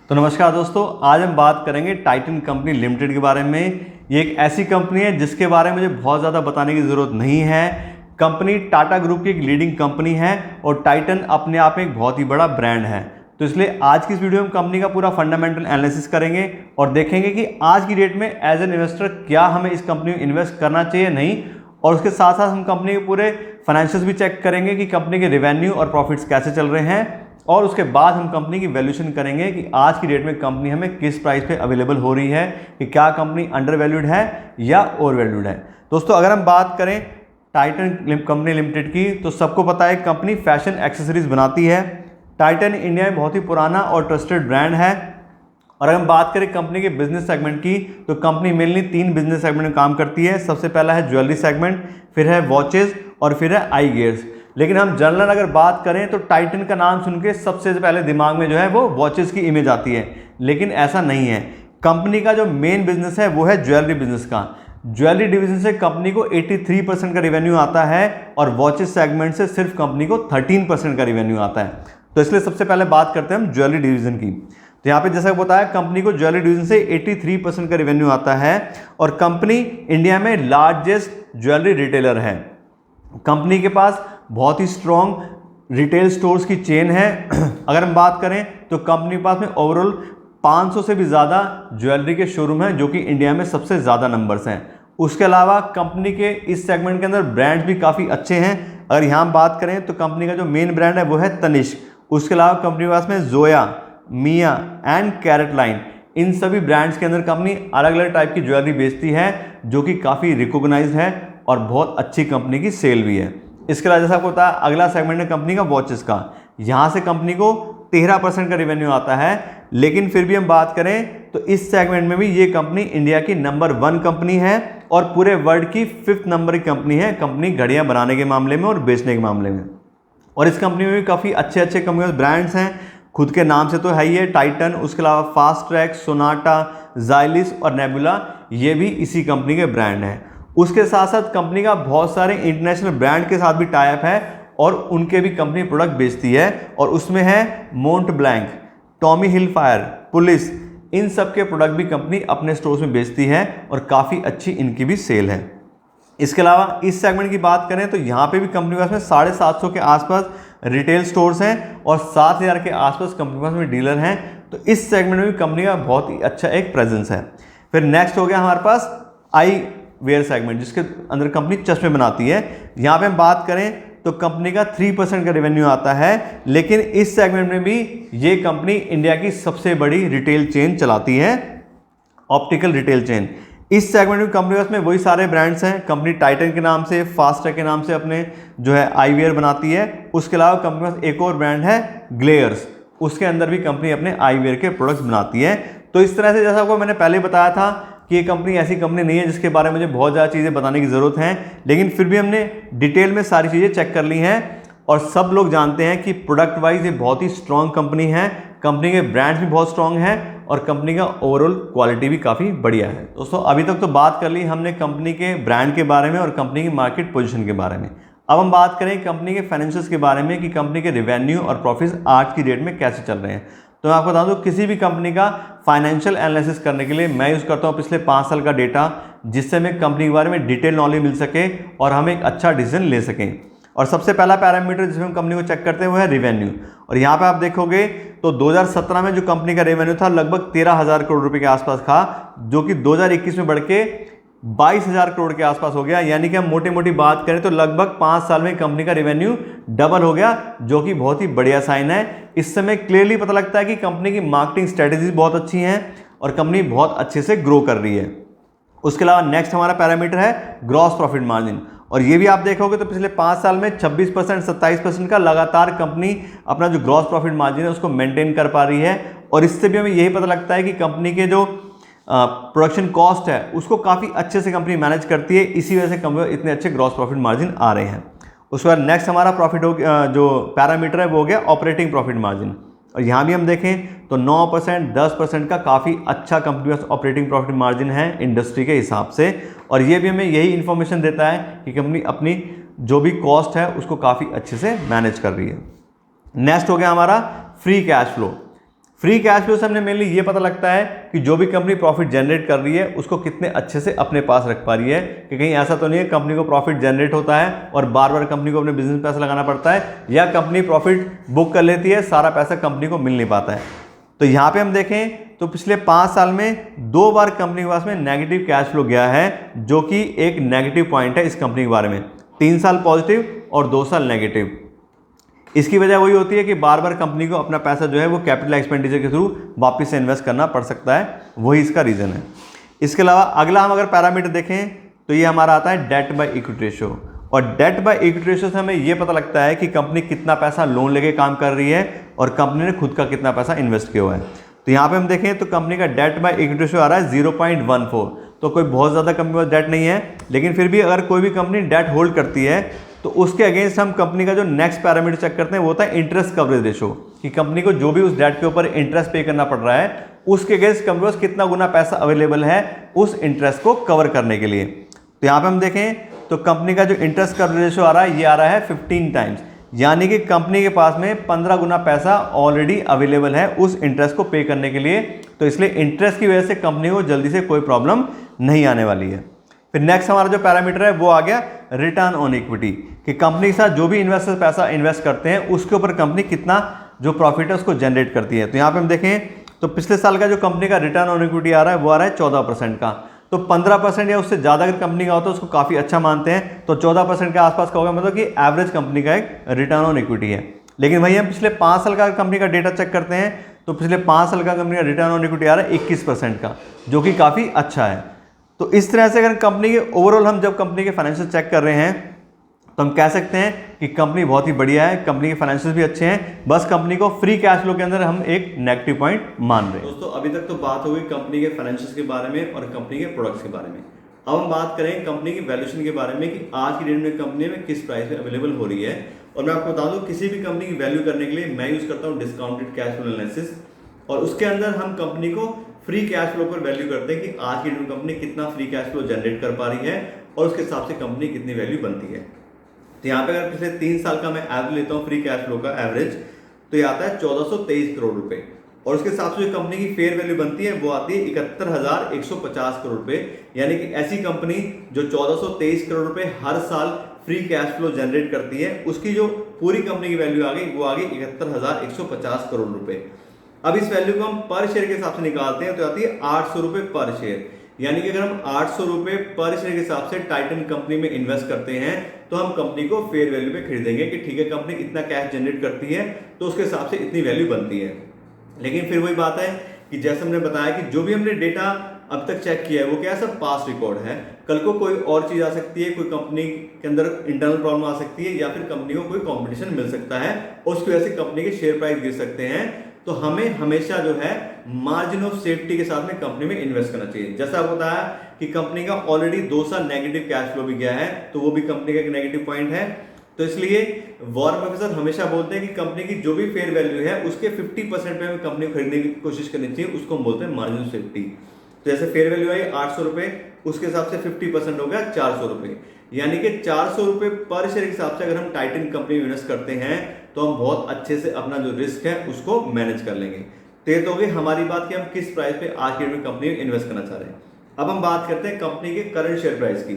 तो नमस्कार दोस्तों, आज हम बात करेंगे टाइटन कंपनी लिमिटेड के बारे में। ये एक ऐसी कंपनी है जिसके बारे में मुझे बहुत ज़्यादा बताने की ज़रूरत नहीं है। कंपनी टाटा ग्रुप की एक लीडिंग कंपनी है और टाइटन अपने आप में एक बहुत ही बड़ा ब्रांड है। तो इसलिए आज की इस वीडियो में कंपनी का पूरा फंडामेंटल एनालिसिस करेंगे और देखेंगे कि आज की डेट में एज एन इन्वेस्टर क्या हमें इस कंपनी में इन्वेस्ट करना चाहिए नहीं, और उसके साथ साथ हम कंपनी के पूरे फाइनेंशियल्स भी चेक करेंगे कि कंपनी के रेवेन्यू और प्रॉफिट्स कैसे चल रहे हैं, और उसके बाद हम कंपनी की वैल्यूएशन करेंगे कि आज की डेट में कंपनी हमें किस प्राइस पे अवेलेबल हो रही है, कि क्या कंपनी अंडर वैल्यूड है या ओवर वैल्यूड है। दोस्तों, अगर हम बात करें टाइटन कंपनी लिमिटेड की, तो सबको पता है कंपनी फैशन एक्सेसरीज बनाती है। टाइटन इंडिया में बहुत ही पुराना और ट्रस्टेड ब्रांड है। और अगर हम बात करें कंपनी के बिजनेस सेगमेंट की, तो कंपनी मेनली 3 बिजनेस सेगमेंट में काम करती है। सबसे पहला है ज्वेलरी सेगमेंट, फिर है वॉचेज और फिर है आई गियर्स। लेकिन हम जनरल अगर बात करें तो टाइटन का नाम सुन के सबसे पहले दिमाग में जो है वो वॉचेस की इमेज आती है, लेकिन ऐसा नहीं है। कंपनी का जो मेन बिजनेस है वो है ज्वेलरी बिजनेस का। ज्वेलरी डिवीजन से कंपनी को 83% का रेवेन्यू आता है और वॉचेस सेगमेंट से सिर्फ कंपनी को 13% का रेवेन्यू आता है। तो इसलिए सबसे पहले बात करते हैं हम ज्वेलरी डिवीजन की। तो यहाँ पे जैसा बताया, कंपनी को ज्वेलरी डिवीजन से 83% का रेवेन्यू आता है और कंपनी इंडिया में लार्जेस्ट ज्वेलरी रिटेलर है। कंपनी के पास बहुत ही स्ट्रॉन्ग रिटेल स्टोर्स की चेन है। अगर हम बात करें तो कंपनी के पास में ओवरऑल 500 से भी ज़्यादा ज्वेलरी के शोरूम हैं, जो कि इंडिया में सबसे ज़्यादा नंबर्स हैं। उसके अलावा कंपनी के इस सेगमेंट के अंदर ब्रांड भी काफ़ी अच्छे हैं। अगर यहाँ हम बात करें तो कंपनी का जो मेन ब्रांड है वो है तनिष्क। उसके अलावा कंपनी के पास में जोया, मिया एंड कैरेट लाइन, इन सभी ब्रांड्स के अंदर कंपनी अलग अलग टाइप की ज्वेलरी बेचती है, जो कि काफ़ी रिकॉग्नाइज्ड है और बहुत अच्छी कंपनी की सेल भी है। इसके अलावा जैसा आपको पता है, अगला सेगमेंट है कंपनी का वॉचेस का। यहाँ से कंपनी को 13% का रेवेन्यू आता है, लेकिन फिर भी हम बात करें तो इस सेगमेंट में भी ये कंपनी इंडिया की नंबर 1 कंपनी है और पूरे वर्ल्ड की 5th नंबर की कंपनी है कंपनी घड़ियाँ बनाने के मामले में और बेचने के मामले में। और इस कंपनी में भी काफ़ी अच्छे अच्छे कंपनी ब्रांड्स हैं, खुद के नाम से तो है ही है टाइटन। उसके अलावा फास्ट ट्रैक, सोनाटा, जाइलिस और नेबुला, ये भी इसी कंपनी के ब्रांड हैं। उसके साथ साथ कंपनी का बहुत सारे इंटरनेशनल ब्रांड के साथ भी टाई अप है और उनके भी कंपनी प्रोडक्ट बेचती है, और उसमें है मोंट ब्लैंक, टॉमी हिलफायर, पुलिस, इन सब के प्रोडक्ट भी कंपनी अपने स्टोर्स में बेचती है और काफ़ी अच्छी इनकी भी सेल है। इसके अलावा इस सेगमेंट की बात करें तो यहाँ पे भी कंपनी के पास में 750 के आसपास रिटेल स्टोर्स हैं और 7000 के आसपास कंपनी के पास में डीलर हैं। तो इस सेगमेंट में भी कंपनी का बहुत ही अच्छा एक प्रेजेंस है। फिर नेक्स्ट हो गया हमारे पास आई वेयर सेगमेंट, जिसके अंदर कंपनी चश्मे बनाती है। यहाँ पे हम बात करें तो कंपनी का 3% का रेवेन्यू आता है, लेकिन इस सेगमेंट में भी ये कंपनी इंडिया की सबसे बड़ी रिटेल चेन चलाती है, ऑप्टिकल रिटेल चेन। इस सेगमेंट में कंपनी के पास में वही सारे ब्रांड्स हैं। कंपनी टाइटन के नाम से, फास्ट ट्रैक के नाम से अपने जो है आई वेयर बनाती है। उसके अलावा कंपनी के पास एक और ब्रांड है ग्लेयर्स, उसके अंदर भी कंपनी अपने आई वेयर के प्रोडक्ट्स बनाती है। तो इस तरह से जैसा आपको मैंने पहले बताया था कि ये कंपनी ऐसी कंपनी नहीं है जिसके बारे में मुझे बहुत ज़्यादा चीज़ें बताने की ज़रूरत है, लेकिन फिर भी हमने डिटेल में सारी चीज़ें चेक कर ली हैं और सब लोग जानते हैं कि प्रोडक्ट वाइज ये बहुत ही स्ट्रॉन्ग कंपनी है। कंपनी के ब्रांड्स भी बहुत स्ट्रॉन्ग हैं और कंपनी का ओवरऑल क्वालिटी भी काफ़ी बढ़िया है। दोस्तों, अभी तक तो बात कर ली हमने कंपनी के ब्रांड के बारे में और कंपनी की मार्केट पोजीशन के बारे में। अब हम बात करें कंपनी के फाइनेंशियल्स के बारे में कि कंपनी के रेवेन्यू और प्रॉफिट्स आज की डेट में कैसे चल रहे हैं। तो मैं आपको बता दूं, किसी भी कंपनी का फाइनेंशियल एनालिसिस करने के लिए मैं यूज़ करता हूं पिछले 5 साल का डेटा, जिससे हमें कंपनी के बारे में डिटेल नॉलेज मिल सके और हम एक अच्छा डिसीजन ले सकें। और सबसे पहला पैरामीटर जिसमें हम कंपनी को चेक करते हैं वो है रेवेन्यू। और यहाँ पे आप देखोगे तो 2017 में जो कंपनी का रेवेन्यू था लगभग 13,000 करोड़ रुपए के आसपास था, जो कि 2021 में बढ़ के 22,000 करोड़ के आसपास हो गया। यानी कि हम मोटी मोटी बात करें तो लगभग 5 साल में कंपनी का रेवेन्यू डबल हो गया, जो कि बहुत ही बढ़िया साइन है। इस समय क्लियरली पता लगता है कि कंपनी की मार्केटिंग स्ट्रेटेजीज बहुत अच्छी हैं और कंपनी बहुत अच्छे से ग्रो कर रही है। उसके अलावा नेक्स्ट हमारा पैरामीटर है ग्रॉस प्रॉफिट मार्जिन, और ये भी आप देखोगे तो पिछले 5 साल में 26%, 27% का लगातार कंपनी अपना जो ग्रॉस प्रॉफिट मार्जिन है उसको मेंटेन कर पा रही है। और इससे भी हमें यही पता लगता है कि कंपनी के जो प्रोडक्शन कॉस्ट है उसको काफ़ी अच्छे से कंपनी मैनेज करती है, इसी वजह से कंपनी को इतने अच्छे ग्रॉस प्रॉफिट मार्जिन आ रहे हैं। उसके बाद नेक्स्ट हमारा प्रॉफिट हो गया, जो पैरामीटर है वो हो गया ऑपरेटिंग प्रॉफिट मार्जिन। और यहाँ भी हम देखें तो 9%, 10% का काफ़ी अच्छा कंपनी का ऑपरेटिंग प्रॉफिट मार्जिन है इंडस्ट्री के हिसाब से। और ये भी हमें यही इन्फॉर्मेशन देता है कि कंपनी अपनी जो भी कॉस्ट है उसको काफ़ी अच्छे से मैनेज कर रही है। नेक्स्ट हो गया हमारा free cash flow. Free cash flow से हमने मेनली ये पता लगता है कि जो भी कंपनी प्रॉफिट जनरेट कर रही है उसको कितने अच्छे से अपने पास रख पा रही है, कि कहीं ऐसा तो नहीं है कंपनी को प्रॉफिट जनरेट होता है और बार बार कंपनी को अपने बिजनेस में पैसा लगाना पड़ता है, या कंपनी प्रॉफिट बुक कर लेती है, सारा पैसा कंपनी को मिल नहीं पाता है। तो यहाँ पे हम देखें तो पिछले 5 साल में 2 बार कंपनी के पास में नेगेटिव कैश फ्लो गया है, जो कि एक नेगेटिव पॉइंट है इस कंपनी के बारे में। 3 साल पॉजिटिव और 2 साल नेगेटिव। इसकी वजह वही होती है कि बार बार कंपनी को अपना पैसा जो है वो कैपिटल एक्सपेंडिचर के थ्रू वापस से इन्वेस्ट करना पड़ सकता है, वही इसका रीज़न है। इसके अलावा अगला हम अगर पैरामीटर देखें तो ये हमारा आता है डेट बाय इक्विटी रेशो, और डेट बाय इक्विटी रेशो से हमें ये पता लगता है कि कंपनी कितना पैसा लोन लेके काम कर रही है और कंपनी ने खुद का कितना पैसा इन्वेस्ट किया हुआ है। तो यहाँ पे हम देखें तो कंपनी का डेट बाय इक्विटी रेशो आ रहा है 0.14, तो कोई बहुत ज़्यादा कंपनी के पास डेट नहीं है, लेकिन फिर भी अगर कोई भी कंपनी डेट होल्ड करती है तो उसके अगेंस्ट हम कंपनी का जो नेक्स्ट पैरामीटर चेक करते हैं वो होता है इंटरेस्ट कवरेज रेशो, कि कंपनी को जो भी उस डेट के ऊपर इंटरेस्ट पे करना पड़ रहा है उसके अगेंस्ट कंपनी के पास कितना गुना पैसा अवेलेबल है उस इंटरेस्ट को कवर करने के लिए। तो यहाँ पे हम देखें तो कंपनी का जो इंटरेस्ट कवरेज रेशो आ रहा है ये आ रहा है 15 टाइम्स, यानी कि कंपनी के पास में 15 गुना पैसा ऑलरेडी अवेलेबल है उस इंटरेस्ट को पे करने के लिए। तो इसलिए इंटरेस्ट की वजह से कंपनी को जल्दी से कोई प्रॉब्लम नहीं आने वाली है। फिर नेक्स्ट हमारा जो पैरामीटर है वो आ गया रिटर्न ऑन इक्विटी, कि कंपनी के साथ जो भी इन्वेस्टर पैसा इन्वेस्ट करते हैं उसके ऊपर कंपनी कितना जो प्रॉफिट है उसको जनरेट करती है। तो यहाँ पे हम देखें तो पिछले साल का जो कंपनी का रिटर्न ऑन इक्विटी आ रहा है वो आ रहा है 14% का। तो 15% या उससे ज़्यादा अगर कंपनी का होता है उसको काफ़ी अच्छा मानते हैं, तो 14% के आसपास का होगा, मतलब कि एवरेज कंपनी का एक रिटर्न ऑन इक्विटी है। लेकिन वही हम पिछले 5 साल का कंपनी का डेटा चेक करते हैं तो पिछले 5 साल का कंपनी का रिटर्न ऑन इक्विटी आ रहा है 21% का, जो कि काफ़ी अच्छा है। तो इस तरह से अगर कंपनी के ओवरऑल हम जब कंपनी के फाइनेंशियल चेक कर रहे हैं तो हम कह सकते हैं कि कंपनी बहुत ही बढ़िया है, कंपनी के फाइनेंशियल भी अच्छे हैं, बस कंपनी को फ्री कैश फ्लो के अंदर हम एक नेगेटिव पॉइंट मान रहे हैं। दोस्तों अभी तक तो बात हो गई कंपनी के फाइनेंशियल के बारे में और कंपनी के प्रोडक्ट्स के बारे में। अब हम बात करें कंपनी की वैल्यूएशन के बारे में कि आज की डेट में कंपनी में किस प्राइस में अवेलेबल हो रही है। और मैं आपको बता दूं किसी भी कंपनी की वैल्यू करने के लिए मैं यूज करता हूं डिस्काउंटेड कैश फ्लो एनालिसिस, और उसके अंदर हम कंपनी को फ्री कैश फ्लो पर वैल्यू करते हैं कि आज की डेट में कंपनी कितना फ्री कैश फ्लो जनरेट कर पा रही है और उसके हिसाब से कंपनी कितनी वैल्यू बनती है। तो यहाँ पे अगर पिछले 3 साल का मैं एवरेज लेता हूँ फ्री कैश फ्लो का एवरेज, तो ये आता है 1423 करोड़ रुपए, और उसके हिसाब से जो कंपनी की फेयर वैल्यू बनती है वो आती है 71,150 करोड़ रुपए। यानी कि ऐसी कंपनी जो 1423 करोड़ रुपए हर साल फ्री कैश फ्लो जनरेट करती है उसकी जो पूरी कंपनी की वैल्यू आ गई वो आ गई 71,150 करोड़ रुपए। अब इस वैल्यू को हम पर शेयर के हिसाब से निकालते हैं तो आती है 800 रुपए पर शेयर। यानी कि अगर हम 800 रुपए पर शेयर के हिसाब से टाइटन कंपनी में इन्वेस्ट करते हैं तो हम कंपनी को फेयर वैल्यू पे खरीदेंगे कि ठीक है कंपनी इतना कैश जनरेट करती है तो उसके हिसाब से इतनी वैल्यू बनती है। लेकिन फिर वही बात है कि जैसे हमने बताया कि जो भी हमने डेटा अब तक चेक किया है वो क्या है, सब पास्ट रिकॉर्ड है। कल को कोई और चीज आ सकती है, कोई कंपनी के अंदर इंटरनल प्रॉब्लम आ सकती है या फिर कंपनी को कोई कंपटीशन मिल सकता है और उसकी वजह से कंपनी के शेयर प्राइस गिर सकते हैं। तो हमें हमेशा जो है मार्जिन ऑफ सेफ्टी के साथ में कंपनी में इन्वेस्ट करना चाहिए। जैसा आपको बताया कि कंपनी का ऑलरेडी 2 साल नेगेटिव कैश फ्लो भी गया है तो वो भी कंपनी का एक नेगेटिव पॉइंट है। तो इसलिए वॉरेन बफेट हमेशा बोलते हैं कि कंपनी की जो भी फेयर वैल्यू है उसके 50% पे हमें कंपनी को खरीदने की कोशिश करनी चाहिए, उसको हम बोलते हैं मार्जिन ऑफ सेफ्टी। तो जैसे फेयर वैल्यू आई 800 रुपए, उसके हिसाब से 50% हो गया 400 रुपए, यानी कि 400 रुपए पर शेयर के हिसाब से अगर हम टाइटन कंपनी में इन्वेस्ट करते हैं तो हम बहुत अच्छे से अपना जो रिस्क है उसको मैनेज कर लेंगे। तो ये तो हो गई हमारी बात कि हम किस प्राइस पे आज की डेट में कंपनी में इन्वेस्ट करना चाह रहे हैं। अब हम बात करते हैं कंपनी के करंट शेयर प्राइस की।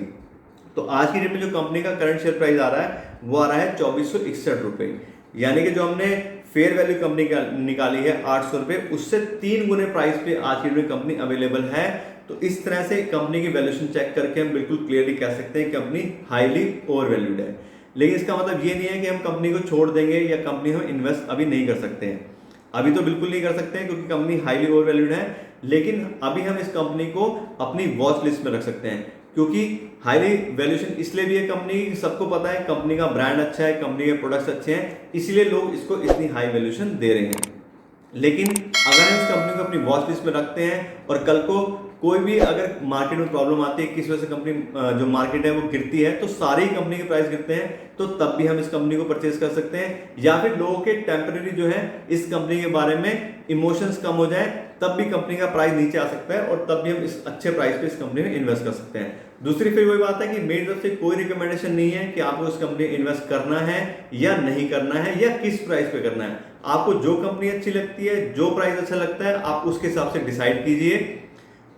तो आज की डेट में जो कंपनी का करंट शेयर प्राइस आ रहा है वो आ रहा है 2461 रुपए, यानी कि जो हमने फेयर वैल्यू कंपनी का निकाली है 800 रुपए, उससे 3 गुने प्राइस पे आज की डेट में कंपनी अवेलेबल है। तो इस तरह से कंपनी की वैल्यूएशन चेक करके हम बिल्कुल क्लियरली कह सकते हैं कि कंपनी हाईली ओवर वैल्यूड है। लेकिन इसका मतलब ये नहीं है कि हम कंपनी को छोड़ देंगे या कंपनी में इन्वेस्ट अभी नहीं कर सकते हैं। अभी तो बिल्कुल नहीं कर सकते हैं क्योंकि कंपनी हाईली ओवर वैल्यूड है, लेकिन अभी हम इस कंपनी को अपनी वॉच लिस्ट में रख सकते हैं क्योंकि हाईली वैल्यूएशन इसलिए भी है कंपनी, सबको पता है कंपनी का ब्रांड अच्छा है, कंपनी के प्रोडक्ट्स अच्छे हैं, इसलिए लोग इसको इतनी हाई वैल्यूएशन दे रहे हैं। लेकिन अगर हम इस कंपनी को अपनी वॉच लिस्ट में रखते हैं और कल को कोई भी अगर मार्केट में प्रॉब्लम आती है, किस वजह से कंपनी जो मार्केट है वो गिरती है, तो सारी कंपनी के प्राइस गिरते हैं, तो तब भी हम इस कंपनी को परचेज कर सकते हैं। या फिर लोगों के टेम्परेरी जो है इस कंपनी के बारे में इमोशंस कम हो जाए तब भी कंपनी का प्राइस नीचे आ सकता है और तब भी हम इस अच्छे प्राइस पे इस कंपनी में इन्वेस्ट कर सकते हैं। दूसरी फिर वही बात है कि मेरी तरफ से कोई रिकमेंडेशन नहीं है कि आपको इस कंपनी में इन्वेस्ट करना है या नहीं करना है या किस प्राइस पे करना है। आपको जो कंपनी अच्छी लगती है, जो प्राइस अच्छा लगता है, आप उसके हिसाब से डिसाइड कीजिए।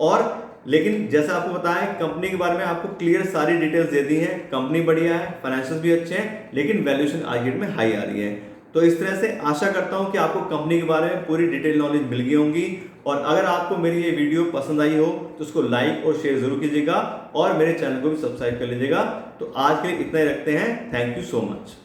और लेकिन जैसा आपको बताया कंपनी के बारे में आपको क्लियर सारी डिटेल्स दे दी हैं। कंपनी बढ़िया है, फाइनेंशियल भी अच्छे हैं, लेकिन वैल्यूएशन मार्केट में हाई आ रही है। तो इस तरह से आशा करता हूं कि आपको कंपनी के बारे में पूरी डिटेल नॉलेज मिल गई होंगी। और अगर आपको मेरी ये वीडियो पसंद आई हो तो उसको लाइक और शेयर जरूर कीजिएगा और मेरे चैनल को भी सब्सक्राइब कर लीजिएगा। तो आज के लिए इतना ही रखते हैं। Thank you so much.